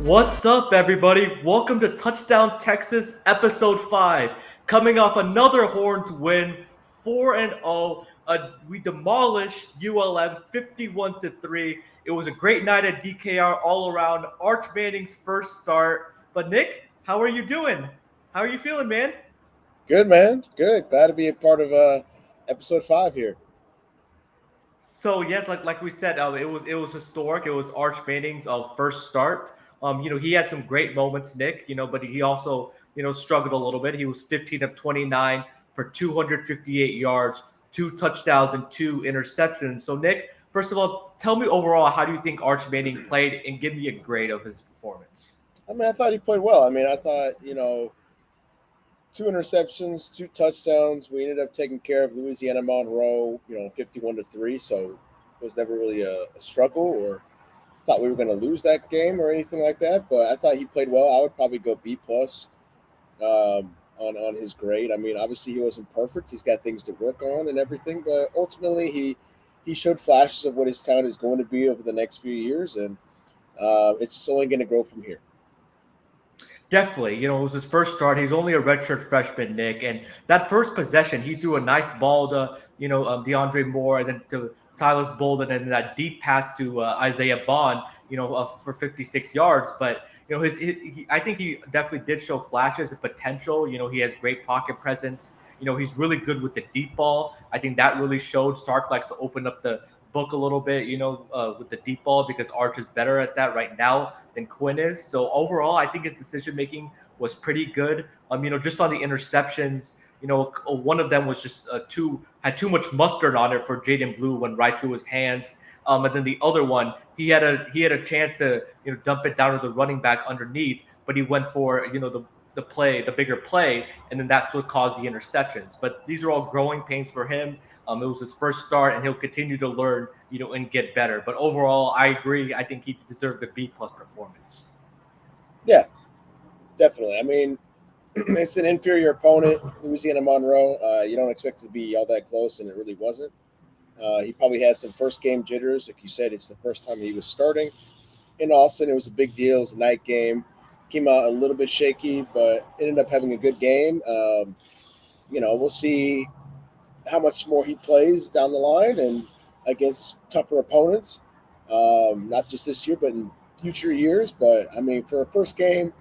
What's up, everybody? Welcome to Touchdown Texas, Episode 5. Coming off another Horns win, 4-0. We demolished ULM 51 to 3. It was a great night at DKR all around. Arch Manning's first start. But, Nick, how are you doing? How are you feeling, man? Good, man. Good. Glad to be a part of episode 5 here. So yes, like we said, it was historic. It was Arch Manning's first start. He had some great moments, Nick. But he also struggled a little bit. He was 15 of 29 for 258 yards, two touchdowns, and two interceptions. So Nick, first of all, tell me overall, how do you think Arch Manning played, and give me a grade of his performance. I thought he played well. I thought, two interceptions, two touchdowns. We ended up taking care of Louisiana Monroe, 51 to 3. So it was never really a struggle or thought we were going to lose that game or anything like that. But I thought he played well. I would probably go B plus on his grade. Obviously he wasn't perfect. He's got things to work on and everything, but ultimately he showed flashes of what his talent is going to be over the next few years, and it's only going to grow from here. Definitely, it was his first start. He's only a redshirt freshman, Nick, and that first possession, he threw a nice ball to DeAndre Moore, and then to Silas Bolden, and that deep pass to Isaiah Bond, for 56 yards. But I think he definitely did show flashes of potential. He has great pocket presence. He's really good with the deep ball. I think that really showed. Sark likes to open up the book a little bit, with the deep ball, because Arch is better at that right now than Quinn is. So overall, I think his decision making was pretty good. Just on the interceptions, one of them was just too much mustard on it for Jaden Blue, went right through his hands. And then the other one, he had a chance to dump it down to the running back underneath, but he went for the bigger play, and then that's what caused the interceptions. But these are all growing pains for him. It was his first start, and he'll continue to learn, and get better. But overall, I agree. I think he deserved a B plus performance. Yeah, definitely. It's an inferior opponent, Louisiana Monroe. You don't expect it to be all that close, and it really wasn't. He probably had some first game jitters. Like you said, it's the first time he was starting in Austin. It was a big deal. It was a night game. Came out a little bit shaky, but ended up having a good game. We'll see how much more he plays down the line and against tougher opponents, not just this year, but in future years. But for a first game,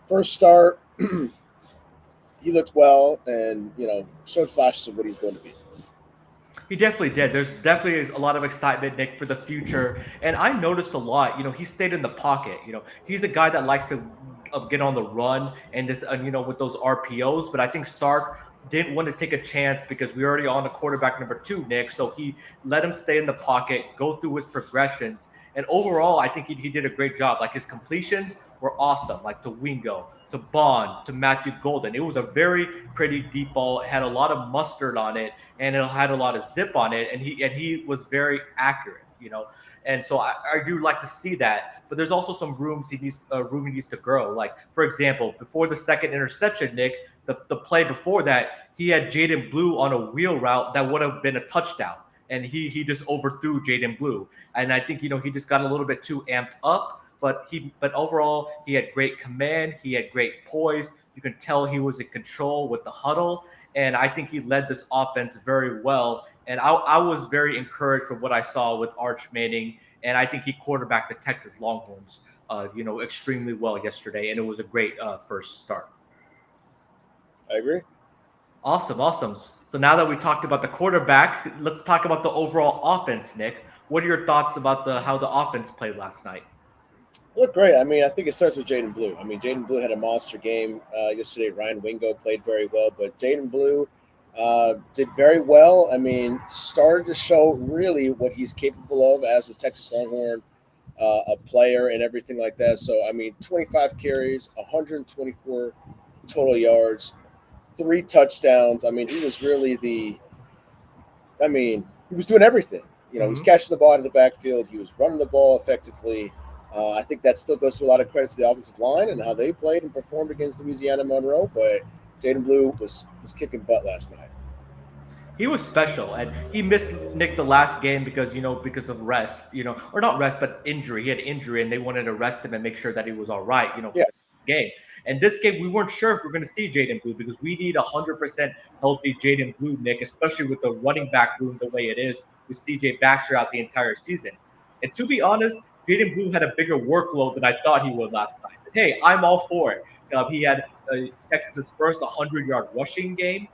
first start, he looked well and showed flashes of what he's going to be. He definitely did. There's definitely a lot of excitement, Nick, for the future. And I noticed a lot, he stayed in the pocket. He's a guy that likes to get on the run and just, with those RPOs. But I think Sark didn't want to take a chance because we were already on the quarterback number 2, Nick. So he let him stay in the pocket, go through his progressions. And overall, I think he did a great job. Like his completions were awesome, like to Wingo, to Bond, to Matthew Golden. It was a very pretty deep ball. It had a lot of mustard on it, and it had a lot of zip on it, and he was very accurate. And so I do like to see that. But there's also some room he needs to grow. Like for example, before the second interception, Nick, the play before that, he had Jaden Blue on a wheel route that would have been a touchdown, and he just overthrew Jaden Blue. And I think he just got a little bit too amped up. But overall, he had great command. He had great poise. You can tell he was in control with the huddle, and I think he led this offense very well. And I was very encouraged from what I saw with Arch Manning, and I think he quarterbacked the Texas Longhorns, extremely well yesterday, and it was a great first start. I agree. Awesome, awesome. So now that we talked about the quarterback, let's talk about the overall offense, Nick. What are your thoughts about the how the offense played last night? Look great. I think it starts with Jaden Blue. Jaden Blue had a monster game yesterday. Ryan Wingo played very well, but Jaden Blue did very well. Started to show really what he's capable of as a Texas Longhorn, a player and everything like that. So, 25 carries, 124 total yards, 3 touchdowns. He was really he was doing everything. He was Mm-hmm. catching the ball out of the backfield. He was running the ball effectively. I think that still goes to a lot of credit to the offensive line and how they played and performed against Louisiana Monroe. But Jaden Blue was kicking butt last night. He was special, and he missed Nick the last game because because of rest, or not rest, but injury. He had injury, and they wanted to rest him and make sure that he was all right, for Yeah, the next game. And this game, we weren't sure if we are going to see Jaden Blue because we need 100% healthy Jaden Blue, Nick, especially with the running back room the way it is with CJ Baxter out the entire season. And to be honest, Jaden Blue had a bigger workload than I thought he would last night. But hey, I'm all for it. He had Texas's first 100-yard rushing game.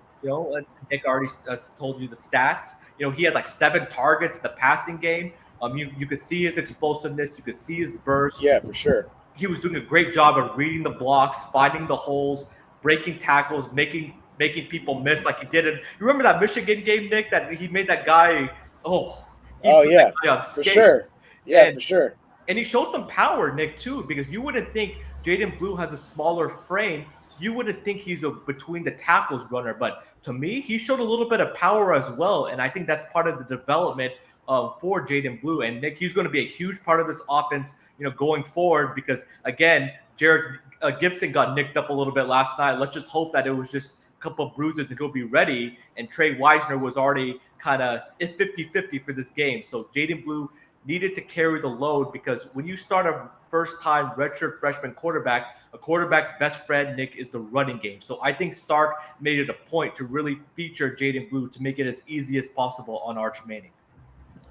Nick already told you the stats. He had like 7 targets in the passing game. You could see his explosiveness. You could see his burst. yeah, for sure. He was doing a great job of reading the blocks, finding the holes, breaking tackles, making people miss like he did. And you remember that Michigan game, Nick, that he made that guy. Oh, he Oh put that yeah, guy on for skates. sure. Yeah, And for sure. and he showed some power, Nick, too, because you wouldn't think Jaden Blue has a smaller frame. So you wouldn't think he's a between the tackles runner. But to me, he showed a little bit of power as well. And I think that's part of the development for Jaden Blue. And Nick, he's going to be a huge part of this offense, going forward because, again, Jared Gibson got nicked up a little bit last night. Let's just hope that it was just a couple of bruises and he'll be ready. And Trey Wisner was already kind of 50-50 for this game. So Jaden Blue needed to carry the load because when you start a first-time redshirt freshman quarterback, a quarterback's best friend, Nick, is the running game. So I think Sark made it a point to really feature Jaden Blue to make it as easy as possible on Arch Manning.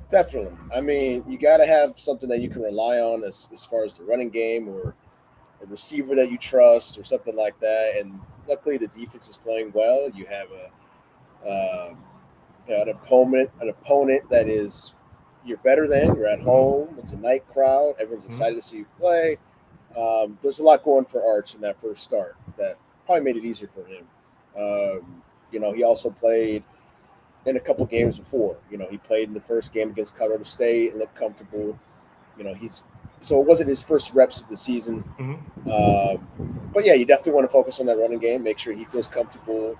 Definitely. I mean, you got to have something that you can rely on as far as the running game or a receiver that you trust or something like that. And luckily, the defense is playing well. You have an opponent that is you're better than. You're at home. It's a night crowd. Everyone's excited to see you play. There's a lot going for Arch in that first start that probably made it easier for him. He also played in a couple games before. He played in the first game against Colorado State and looked comfortable. So it wasn't his first reps of the season. Mm-hmm. But yeah, you definitely want to focus on that running game. Make sure he feels comfortable.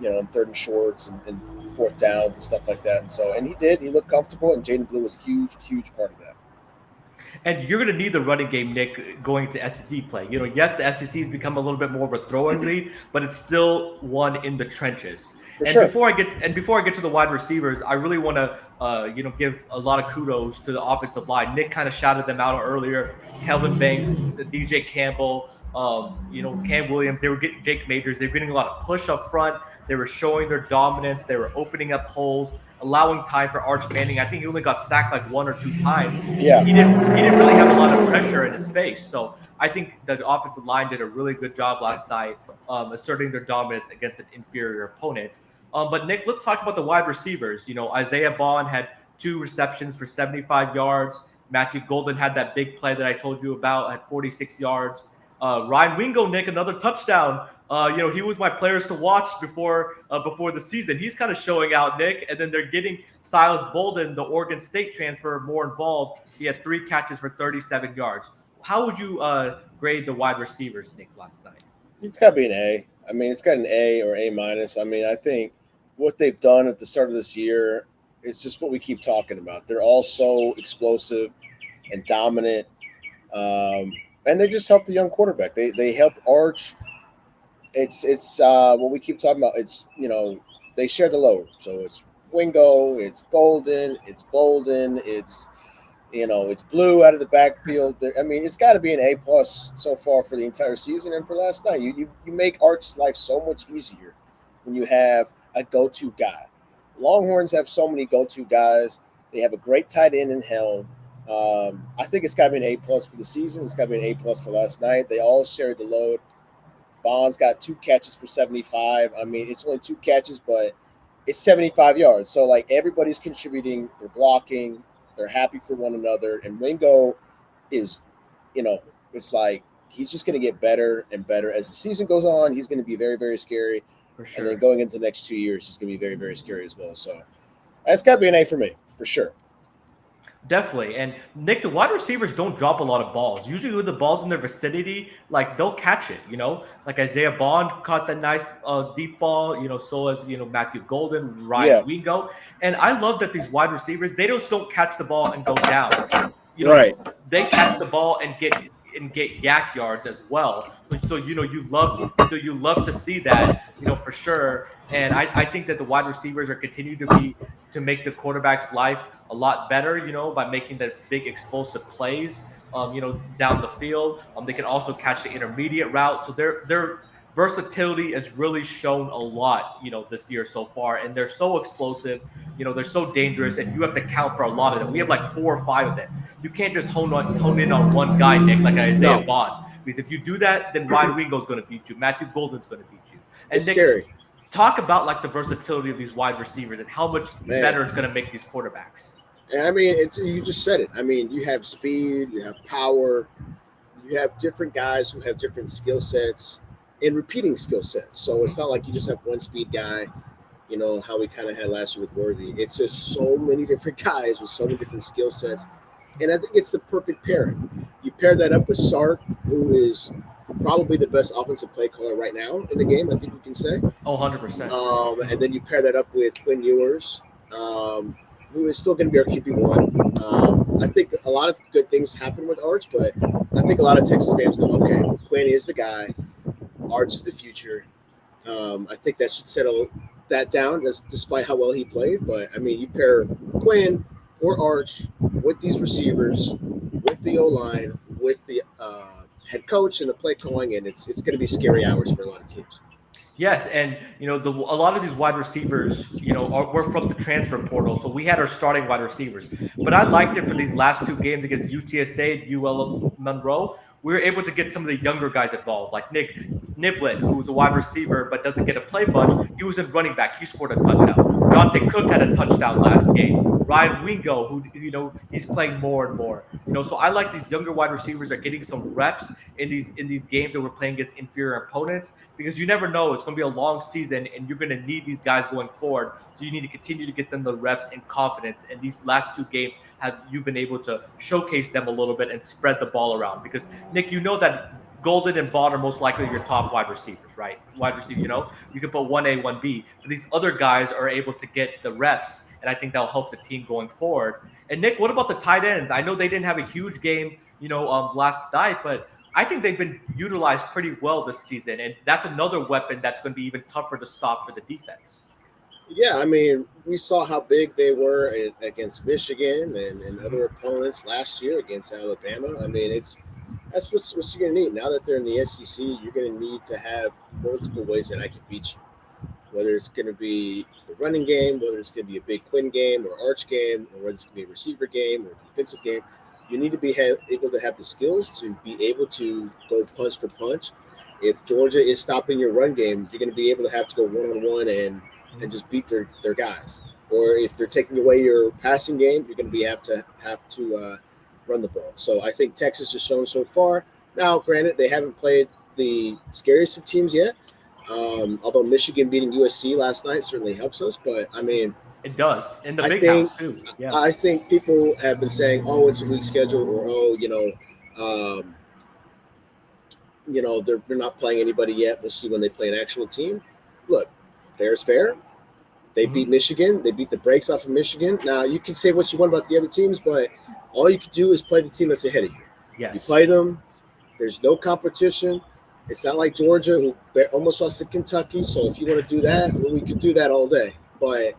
On third and shorts and fourth downs and stuff like that. And he did. He looked comfortable, and Jaden Blue was a huge, huge part of that. And you're going to need the running game, Nick, going to SEC play. Yes, the SEC has become a little bit more of a throwing league, but it's still one in the trenches. For And sure. before I get to the wide receivers, I really want to give a lot of kudos to the offensive line. Nick kind of shouted them out earlier. Kelvin Banks, DJ Campbell, Cam Williams. They were getting Jake Majors. They were getting a lot of push up front. They were showing their dominance. They were opening up holes, allowing time for Arch Manning. I think he only got sacked like 1 or 2 times. Yeah. He didn't really have a lot of pressure in his face. So I think the offensive line did a really good job last night, asserting their dominance against an inferior opponent. But Nick, let's talk about the wide receivers. Isaiah Bond had 2 receptions for 75 yards. Matthew Golden had that big play that I told you about at 46 yards. Ryan Wingo, Nick, another touchdown. He was my players to watch before the season. He's kind of showing out, Nick. And then they're getting Silas Bolden, the Oregon State transfer, more involved. He had 3 catches for 37 yards. How would you grade the wide receivers, Nick, last night? It's got to be an A. I mean, it's got an A or A minus. I mean, I think what they've done at the start of this year, it's just what we keep talking about. They're all so explosive and dominant. And they just help the young quarterback. They help Arch. It's what we keep talking about. It's they share the load. So it's Wingo, it's Golden, it's Bolden, it's Blue out of the backfield. I mean, it's got to be an A plus so far for the entire season and for last night. You make Arch's life so much easier when you have a go-to guy. Longhorns have so many go-to guys. They have a great tight end in Helm. I think it's got to be an A plus for the season. It's got to be an A plus for last night. They all shared the load. Bond's got 2 catches for 75. I mean, it's only 2 catches, but it's 75 yards. So like everybody's contributing. They're blocking. They're happy for one another. And Wingo is, it's like he's just going to get better and better as the season goes on. He's going to be very, very scary. For sure. And then going into the next 2 years, he's going to be very, very scary as well. So that's got to be an A for me, for sure. Definitely. And Nick, the wide receivers don't drop a lot of balls. Usually with the balls in their vicinity, like they'll catch it, like Isaiah Bond caught that nice deep ball, so as, Matthew Golden, Ryan Wingo. And I love that these wide receivers, they just don't catch the ball and go down. you know, Right. they catch the ball and get yak yards as well. So you love to see that, for sure. And I think that the wide receivers are continue to make the quarterback's life a lot better, by making the big explosive plays, down the field. They can also catch the intermediate route. So their versatility has really shown a lot, this year so far. And they're so explosive, they're so dangerous, and you have to count for a lot of them. We have like 4 or 5 of them. You can't just hone in on one guy, Nick, like Isaiah No, Bond. Because if you do that, then Ryan Wingo's going to beat you. Matthew Golden's going to beat you. And it's Nick, scary, talk about like the versatility of these wide receivers and how much man. better it's going to make these quarterbacks. And I mean, you just said it. I mean, you have speed, you have power, you have different guys who have different skill sets and repeating skill sets. So it's not like you just have one speed guy, how we kind of had last year with Worthy. It's just so many different guys with so many different skill sets. And I think it's the perfect pairing. You pair that up with Sark, who is probably the best offensive play caller right now in the game, I think you can say. Oh, 100%. And then you pair that up with Quinn Ewers, who is still going to be our QB1. I think a lot of good things happen with Arch, but I think a lot of Texas fans go, okay, Quinn is the guy. Arch is the future. I think that should settle that down, despite how well he played. But, I mean, you pair Quinn or Arch with these receivers, with the O-line, with the head coach and the play calling, and it's going to be scary hours for a lot of teams. Yes, and a lot of these wide receivers, we're from the transfer portal, so we had our starting wide receivers. But I liked it for these last 2 games against UTSA and UL Monroe. We were able to get some of the younger guys involved, like Nick Niblett, who's a wide receiver but doesn't get to play much. He was in running back. He scored a touchdown. Dante Cook had a touchdown last game. Ryan Wingo, who he's playing more and more. So I like these younger wide receivers are getting some reps in these games that we're playing against inferior opponents, because you never know, it's going to be a long season and you're going to need these guys going forward. So you need to continue to get them the reps and confidence. And these last 2 games have you been able to showcase them a little bit and spread the ball around, because Nick, that Golden and Bond are most likely your top wide receivers, right? Wide receiver, you can put 1A, 1B, but these other guys are able to get the reps, and I think that'll help the team going forward. And Nick, what about the tight ends? I know they didn't have a huge game, last night, but I think they've been utilized pretty well this season, and that's another weapon that's going to be even tougher to stop for the defense. Yeah, I mean, we saw how big they were against Michigan and other opponents last year against Alabama. I mean, that's what you're going to need. Now that they're in the SEC, you're going to need to have multiple ways that I can beat you. Whether it's going to be the running game, whether it's going to be a big Quinn game or Arch game, or whether it's going to be a receiver game or a defensive game, you need to be able to have the skills to be able to go punch for punch. If Georgia is stopping your run game, you're going to be able to have to go one-on-one and just beat their guys. Or if they're taking away your passing game, you're going to have to run the ball. So I think Texas has shown so far. Now, granted, they haven't played the scariest of teams yet. Although Michigan beating USC last night certainly helps us, but I mean, it does in the big house too. Yeah, I think people have been saying, "Oh, it's a weak schedule," or "Oh, they're not playing anybody yet. We'll see when they play an actual team." Look, fair is fair. They beat Michigan. They beat the brakes off of Michigan. Now, you can say what you want about the other teams, but all you can do is play the team that's ahead of you. Yes. You play them. There's no competition. It's not like Georgia, who almost lost to Kentucky. So if you want to do that, we could do that all day. But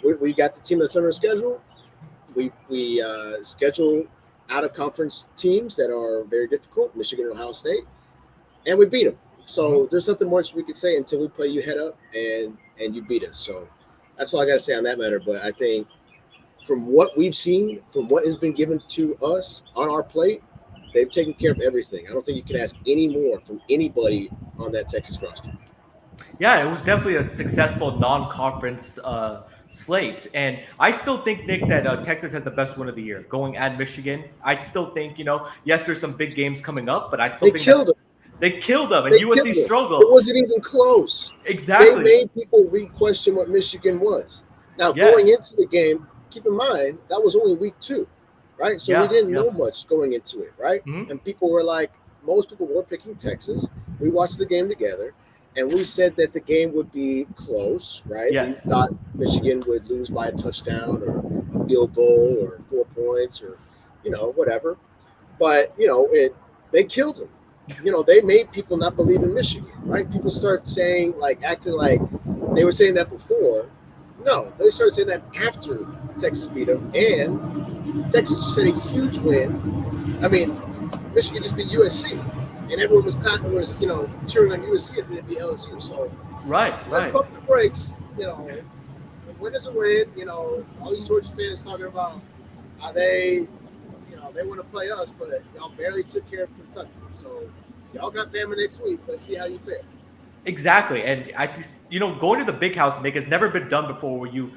we got the team that's on our schedule. We schedule out-of-conference teams that are very difficult, Michigan and Ohio State, and we beat them. So there's nothing much we could say until we play you head up and you beat us. So that's all I got to say on that matter. But I think from what we've seen, from what has been given to us on our plate, they've taken care of everything. I don't think you can ask any more from anybody on that Texas roster. Yeah, it was definitely a successful non-conference slate, and I still think, Nick, that Texas has the best win of the year going at Michigan. I still think, yes, there's some big games coming up, but I still think killed them. They killed them, and USC struggled. It wasn't even close. Exactly. They made people re-question what Michigan was. Now, going into the game, keep in mind, that was only week 2, right? So we didn't know much going into it, right? Mm-hmm. And people were like, most people were picking Texas. We watched the game together, and we said that the game would be close, right? Yes. We thought Michigan would lose by a touchdown or a field goal or 4 points or whatever. But they killed him. They made people not believe in Michigan, right? People start saying like acting like they were saying that before. No, they started saying that after Texas beat them, and Texas just had a huge win. I mean, Michigan just beat USC, and everyone was cheering on USC if they beat LSU. So Right, let's right. pump the brakes. A win is a win. All these Georgia fans talking about how they want to play us, but y'all barely took care of Kentucky. So y'all got Bama next week. Let's see how you fare. Exactly. And I just, going to the big house, Nick, has never been done before where you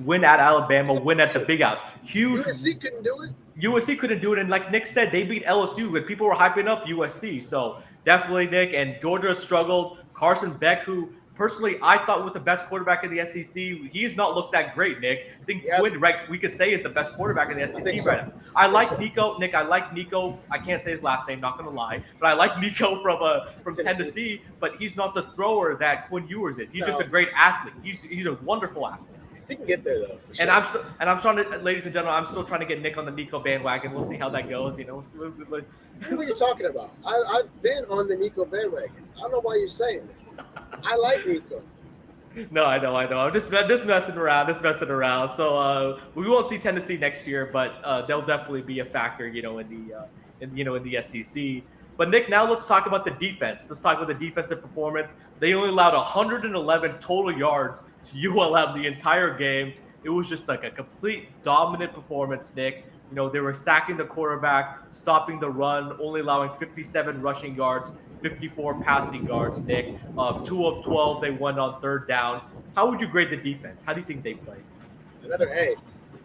win at Alabama, So win at the hey, big house. Huge. USC couldn't do it. USC couldn't do it. And like Nick said, they beat LSU, but people were hyping up USC. So definitely, Nick. And Georgia struggled. Carson Beck, who personally I thought was the best quarterback in the SEC, he's not looked that great, Nick. I think Yes, Quinn, right, we could say is the best quarterback in the I think SEC right so. now. I I think like so. Nico, Nick. I like Nico. I can't say his last name, not gonna lie, but I like Nico from Tennessee. Tennessee. But he's not the thrower that Quinn Ewers is. He's just a No, great athlete. He's a wonderful athlete. he can get there though for And sure. I'm trying to, ladies and gentlemen, I'm still trying to get Nick on the Nico bandwagon. We'll see how that goes. What are you talking about? I've been on the Nico bandwagon. I don't know why you're saying that. I like Nico. No, I know. I'm just messing around, So we won't see Tennessee next year, but they'll definitely be a factor, in the SEC. But Nick, now let's talk about the defense. Let's talk about the defensive performance. They only allowed 111 total yards to ULM the entire game. It was just like a complete dominant performance, Nick. They were sacking the quarterback, stopping the run, only allowing 57 rushing yards, 54 passing yards, Nick. 2 of 12 they won on third down. How would you grade the defense? How do you think they played? Another A.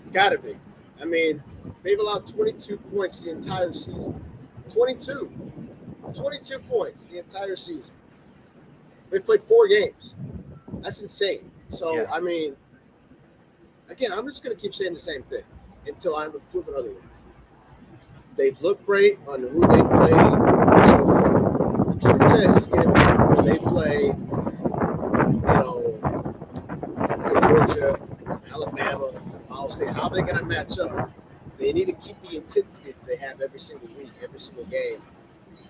It's got to be. I mean, they've allowed 22 points the entire season. 22. 22 points the entire season. They've played 4 games. That's insane. So, Yeah, I mean, again, I'm just going to keep saying the same thing until I'm proven otherwise. They've looked great on who they played so far. The true test is going to be when they play, Georgia, Alabama, Ohio State. How are they going to match up? They need to keep the intensity that they have every single week, every single game.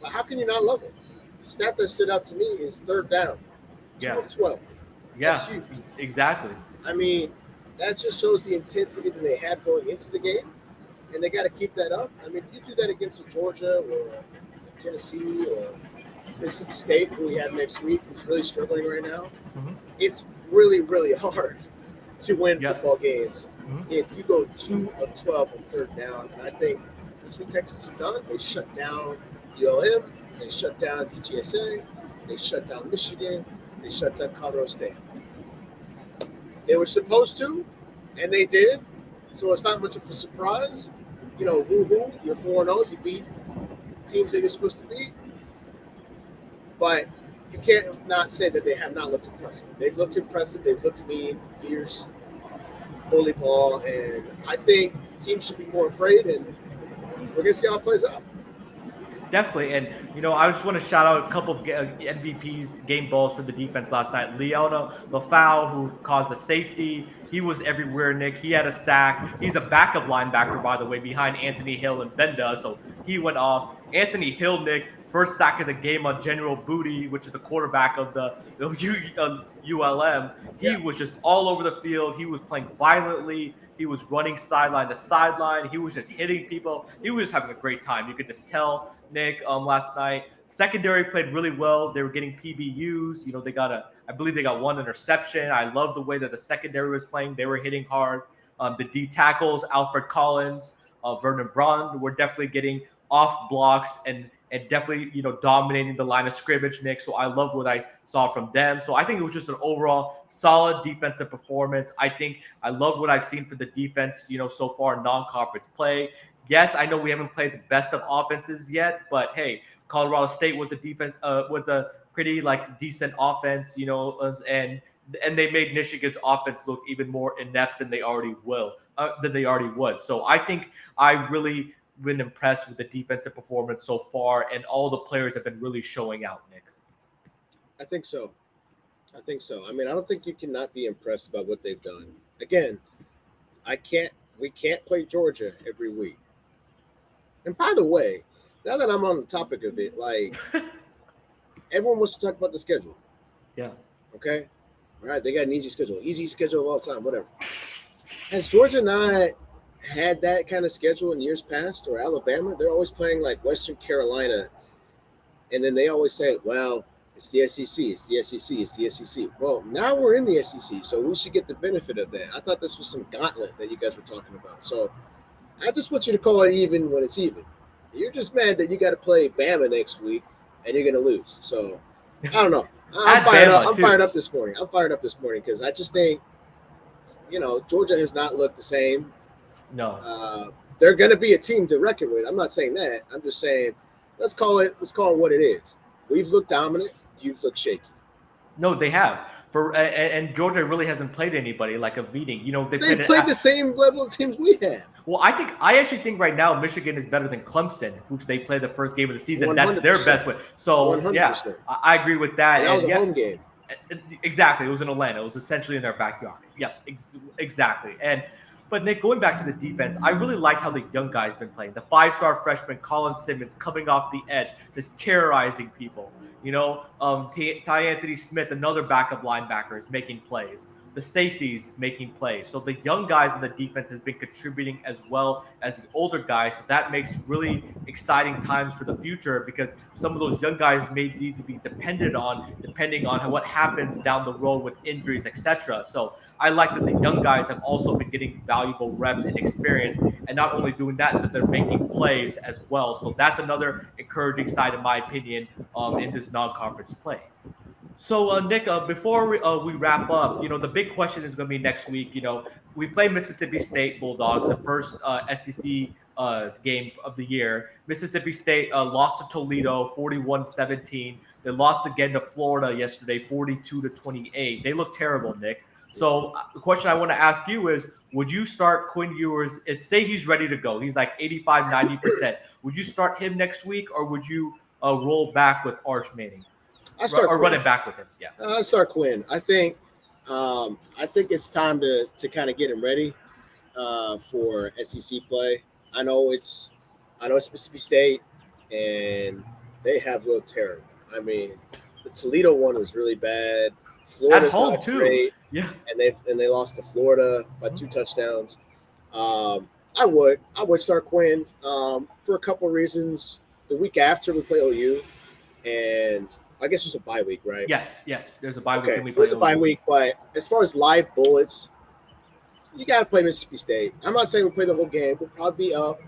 But how can you not love it? The stat that stood out to me is third down, two yeah, of 12. That's yeah, huge. exactly. I mean, that just shows the intensity that they have going into the game, and they got to keep that up. I mean, you do that against a Georgia or a Tennessee or Mississippi State, who we have next week, who's really struggling right now. Mm-hmm. It's really, really hard to win Yep. football games Mm-hmm. if you go 2 of 12 on third down. And I think that's what Texas has done. They shut down ULM, they shut down UTSA, they shut down Michigan, they shut down Colorado State. They were supposed to, and they did. So it's not much of a surprise. Woohoo, you're 4-0, you beat teams that you're supposed to beat. But you can't not say that they have not looked impressive. They've looked impressive. They've looked mean, fierce, bully ball, and I think teams should be more afraid. And we're gonna see how it plays out. Definitely. And, I just want to shout out a couple of MVPs, game balls for the defense last night. Leona Lafau, who caused the safety. He was everywhere, Nick. He had a sack. He's a backup linebacker, by the way, behind Anthony Hill and Benda. So he went off. Anthony Hill, Nick, first sack of the game on General Booty, which is the quarterback of the ULM. He Yeah, was just all over the field. He was playing violently. He was running sideline to sideline. He was just hitting people. He was just having a great time. You could just tell, Nick, last night. Secondary played really well. They were getting PBUs. I believe they got one interception. I love the way that the secondary was playing. They were hitting hard. The D tackles, Alfred Collins, Vernon Braun, were definitely getting off blocks and definitely dominating the line of scrimmage, Nick. So I love what I saw from them. So I think it was just an overall solid defensive performance. I love what I've seen for the defense, so far in non-conference play. Yes, I know we haven't played the best of offenses yet, but hey, Colorado State was a pretty like decent offense, and they made Michigan's offense look even more inept than they already would. So I think I really been impressed with the defensive performance so far, and all the players have been really showing out, Nick. I think so. I think so. I mean, I don't think you cannot be impressed about what they've done. Again, I can't. We can't play Georgia every week. And by the way, now that I'm on the topic of it, like everyone wants to talk about the schedule. Yeah. Okay, all right, they got an easy schedule of all time, whatever. Has Georgia not had that kind of schedule in years past, or Alabama? They're always playing like Western Carolina, and then they always say, "Well, it's the SEC, it's the SEC, it's the SEC." Well, now we're in the SEC, so we should get the benefit of that. I thought this was some gauntlet that you guys were talking about. So I just want you to call it even when it's even. You're just mad that you got to play Bama next week and you're going to lose. So I don't know. I'm At fired up. Bama I'm fired too. up this morning. I'm fired up this morning because I just think Georgia has not looked the same. No. They're going to be a team to reckon with. I'm not saying that. I'm just saying let's call it what it is. We've looked dominant. You've looked shaky. No, they have. And Georgia really hasn't played anybody like a beating. They They played played the same level of teams we have. well. I actually think right now Michigan is better than Clemson, which they played the first game of the season. That's their 100%. best win. So yeah, 100%. I agree with that. And that was a yeah, home game. exactly. It was in Atlanta. It was essentially in their backyard. Yeah, exactly. But Nick, going back to the defense, I really like how the young guys been playing. The five-star freshman Colin Simmons coming off the edge, just terrorizing people. Ty Anthony Smith, another backup linebacker, is making plays. The safeties making plays. So the young guys in the defense has been contributing as well as the older guys. So that makes really exciting times for the future because some of those young guys may need to be depending on what happens down the road with injuries, etc. So I like that the young guys have also been getting valuable reps and experience, and not only doing that, that they're making plays as well. So that's another encouraging side, in my opinion, in this non-conference play. So, Nick, before we wrap up, the big question is going to be next week. We play Mississippi State Bulldogs, the first SEC game of the year. Mississippi State lost to Toledo 41-17. They lost again to Florida yesterday 42-28. They look terrible, Nick. So, the question I want to ask you is, would you start Quinn Ewers? Say he's ready to go. He's like 85, 90%. Would you start him next week, or would you roll back with Arch Manning? I start Or Quinn. running back with him. Yeah. I start Quinn. I think it's time to kind of get him ready for SEC play. I know it's Mississippi State, and they have looked terrible. I mean, the Toledo one was really bad. At Florida's home not too. great, Yeah. and they lost to Florida by 2 touchdowns. I would start Quinn for a couple reasons. The week after we play OU, and I guess it's a bye week, right? Yes. There's a bye week Okay, and we play there's a bye OU. week, but as far as live bullets, you got to play Mississippi State. I'm not saying we'll play the whole game. We'll probably be up,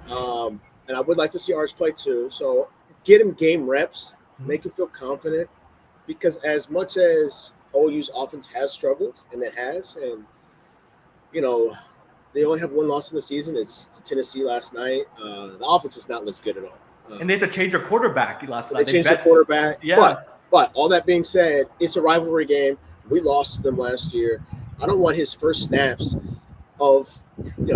and I would like to see Arch play too. So get him game reps, make him feel confident, because as much as OU's offense has struggled, and it has, and you know they only have one loss in the season. It's to Tennessee last night. The offense has not looked good at all. And they had to change their quarterback last They night. changed their quarterback. Yeah. But all that being said, it's a rivalry game. We lost to them last year. I don't want his first snaps of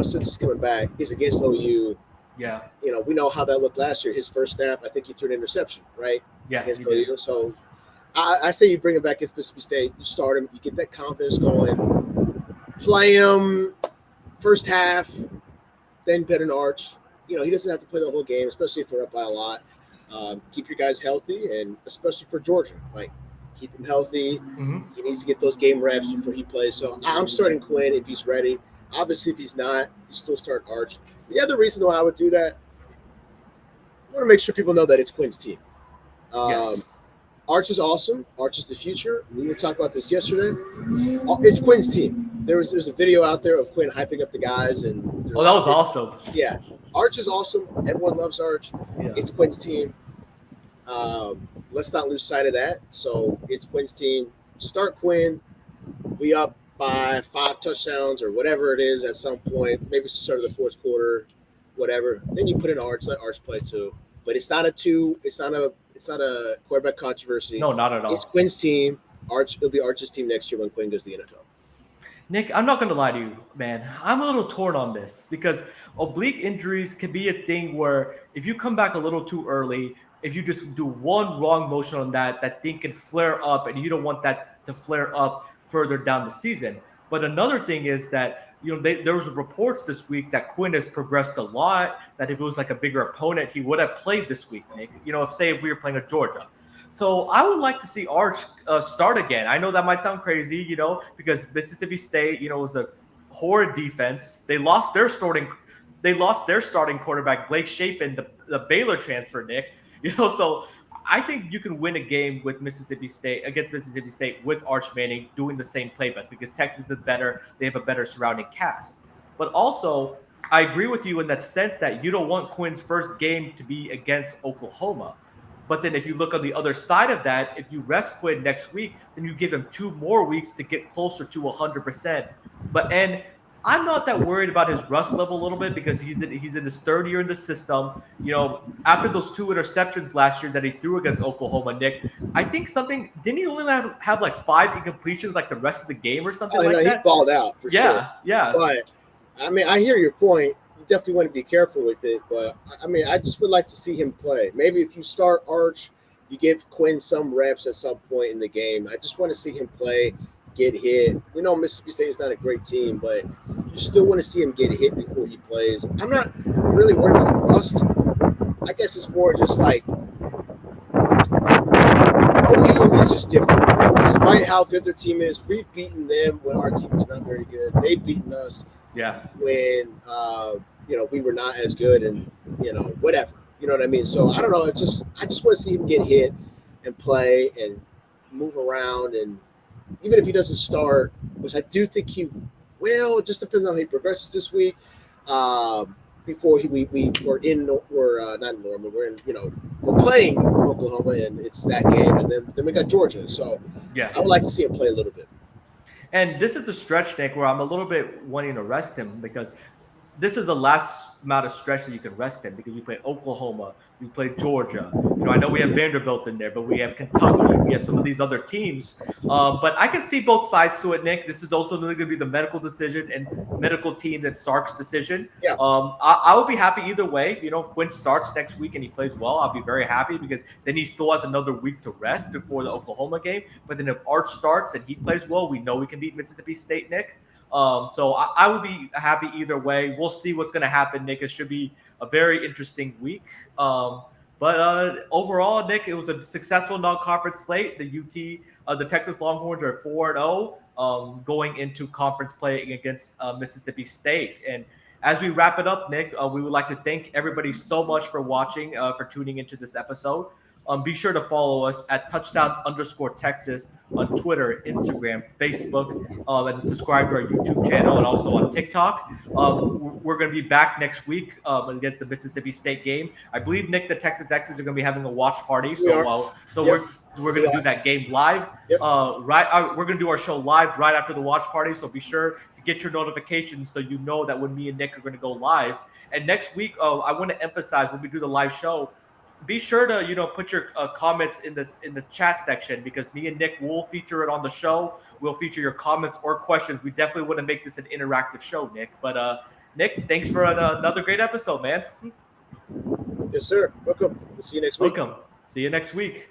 since he's coming back is against OU. Yeah. We know how that looked last year. His first snap, I think he threw an interception, right? Yeah. Against OU. So I say you bring him back against Mississippi State. You start him. You get that confidence going. Play him first half, then bet an Arch. He doesn't have to play the whole game, especially if we're up by a lot. Keep your guys healthy, and especially for Georgia, keep him healthy. Mm-hmm. He needs to get those game reps before he plays. So I'm starting Quinn if he's ready. Obviously, if he's not, you still start Arch. The other reason why I would do that, I want to make sure people know that it's Quinn's team. Yes. Arch is awesome. Arch is the future. We were talking about this yesterday. It's Quinn's team. There's a video out there of Quinn hyping up the guys, and that was awesome. Yeah, Arch is awesome. Everyone loves Arch. Yeah. It's Quinn's team. Let's not lose sight of that. So it's Quinn's team. Start Quinn. We up by 5 touchdowns or whatever it is at some point. Maybe it's the start of the fourth quarter, whatever. Then you put in Arch. Let Arch play too. But it's not a quarterback controversy. No, not at all. It's Quinn's team. It'll be Arch's team next year when Quinn goes to the NFL. Nick, I'm not going to lie to you, man. I'm a little torn on this because oblique injuries can be a thing where if you come back a little too early, if you just do one wrong motion on that thing can flare up, and you don't want that to flare up further down the season. But another thing is that there was reports this week that Quinn has progressed a lot. That if it was like a bigger opponent, he would have played this week, Nick. If we were playing a Georgia. So I would like to see Arch start again. I know that might sound crazy, because Mississippi State, was a horrid defense. They lost their starting quarterback Blake Shapen, the Baylor transfer, Nick. So I think you can win a game with Mississippi State against Mississippi State with Arch Manning doing the same playbook because Texas is better. They have a better surrounding cast. But also, I agree with you in that sense that you don't want Quinn's first game to be against Oklahoma. But then if you look on the other side of that, if you rest Quinn next week, then you give him 2 more weeks to get closer to 100%. And I'm not that worried about his rust level a little bit because he's in his third year in the system. After those 2 interceptions last year that he threw against Oklahoma, Nick, I think something didn't he only have like 5 incompletions like the rest of the game or something like he that? balled out for sure. Yeah. But I mean, I hear your point. You definitely want to be careful with it. But I mean, I just would like to see him play. Maybe if you start Arch, you give Quinn some reps at some point in the game. I just want to see him play, get hit. We know Mississippi State is not a great team, but you still want to see him get hit before he plays. I'm not really worried about rust. I guess it's more just like OU is just different. Despite how good their team is, we've beaten them when our team is not very good. They've beaten us when we were not as good, and whatever. You know what I mean? So I don't know. I just want to see him get hit and play and move around, and even if he doesn't start, which I do think he will, it just depends on how he progresses this week. Before we're not in Norman, we're playing Oklahoma, and it's that game, and then we got Georgia. So I would like to see him play a little bit. And this is the stretch, Nick, where I'm a little bit wanting to rest him because this is the last amount of stretch that you can rest him because we play Oklahoma, we play Georgia. I know we have Vanderbilt in there, but we have Kentucky, we have some of these other teams. But I can see both sides to it, Nick. This is ultimately going to be the medical decision and medical team and Sark's decision. Yeah. I would be happy either way. If Quinn starts next week and he plays well, I'll be very happy because then he still has another week to rest before the Oklahoma game. But then if Arch starts and he plays well, we know we can beat Mississippi State, Nick. So I would be happy either way. We'll see what's going to happen, Nick. It should be a very interesting week. But overall, Nick, it was a successful non-conference slate. The Texas Longhorns are 4-0 going into conference play against Mississippi State. And as we wrap it up, Nick, we would like to thank everybody so much for watching, for tuning into this episode. Be sure to follow us at touchdown_Texas on Twitter, Instagram, Facebook, and subscribe to our YouTube channel and also on TikTok. We're going to be back next week against the Mississippi State game. I believe, Nick, the Texas Exes are going to be having a watch party. We're going to do that game live. Yep. We're going to do our show live right after the watch party. So be sure to get your notifications so you know that when me and Nick are going to go live. And next week, I want to emphasize when we do the live show, be sure to put your comments in the chat section because me and Nick will feature it on the show. We'll feature your comments or questions. We definitely want to make this an interactive show, Nick. But Nick, thanks for another great episode, man. Yes, sir. Welcome. We'll see you next week. Welcome. See you next week.